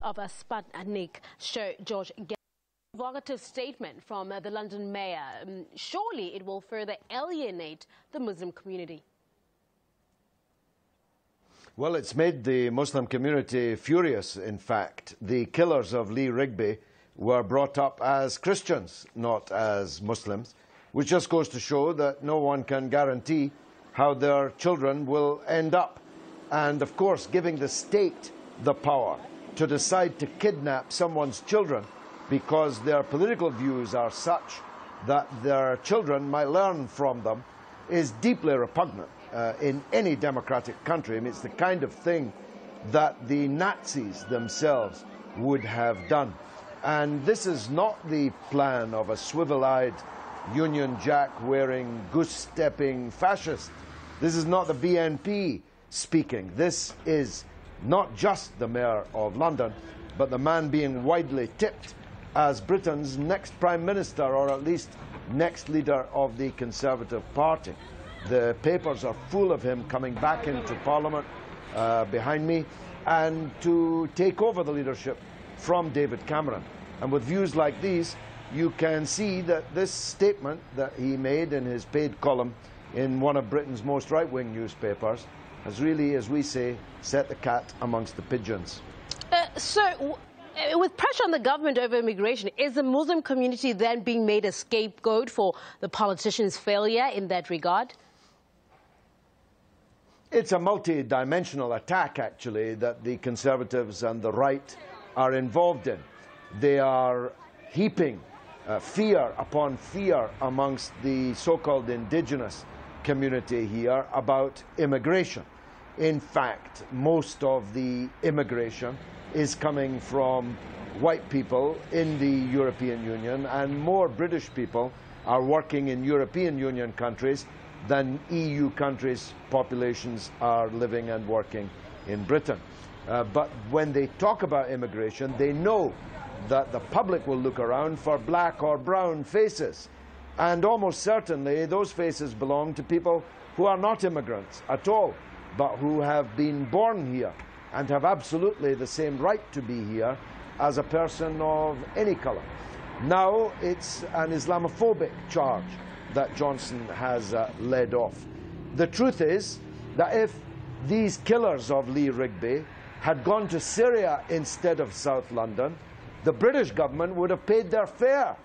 of a Sputnik show, George. Provocative statement from the London mayor. Surely it will further alienate the Muslim community. Well, it's made the Muslim community furious, in fact. The killers of Lee Rigby were brought up as Christians, not as Muslims, which just goes to show that no one can guarantee how their children will end up. And, of course, giving the state the power to decide to kidnap someone's children because their political views are such that their children might learn from them is deeply repugnant in any democratic country. I mean, it's the kind of thing that the Nazis themselves would have done. And this is not the plan of a swivel-eyed, Union Jack-wearing, goose-stepping fascist. This is not the BNP speaking. This is not just the Mayor of London, but the man being widely tipped as Britain's next Prime Minister, or at least next leader of the Conservative Party. The papers are full of him coming back into Parliament behind me and to take over the leadership from David Cameron. And with views like these, you can see that this statement that he made in his paid column in one of Britain's most right-wing newspapers has really, as we say, set the cat amongst the pigeons. With pressure on the government over immigration, is the Muslim community then being made a scapegoat for the politicians' failure in that regard? It's a multi-dimensional attack, actually, that the Conservatives and the right are involved in. They are heaping fear upon fear amongst the so-called indigenous community here about immigration. In fact, most of the immigration is coming from white people in the European Union, and more British people are working in European Union countries than EU countries' populations are living and working in Britain. But when they talk about immigration, they know that the public will look around for black or brown faces. And almost certainly those faces belong to people who are not immigrants at all, but who have been born here and have absolutely the same right to be here as a person of any colour. Now it's an Islamophobic charge that Johnson has led off. The truth is that if these killers of Lee Rigby had gone to Syria instead of South London, the British government would have paid their fare,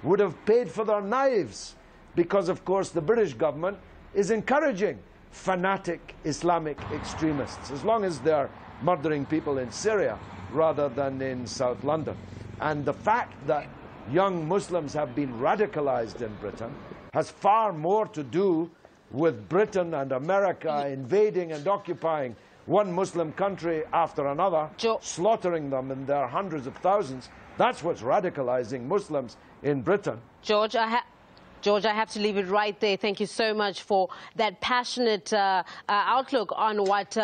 would have paid for their knives, because, of course, the British government is encouraging fanatic Islamic extremists, as long as they're murdering people in Syria rather than in South London. And the fact that young Muslims have been radicalized in Britain has far more to do with Britain and America invading and occupying one Muslim country after another, slaughtering them in their hundreds of thousands. That's what's radicalizing Muslims in Britain. George, I have to leave it right there. Thank you so much for that passionate outlook on what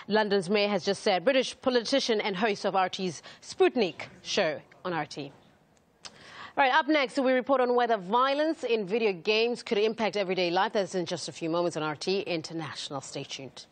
London's mayor has just said. British politician and host of RT's Sputnik show on RT. All right, up next, we report on whether violence in video games could impact everyday life. That's in just a few moments on RT International. Stay tuned.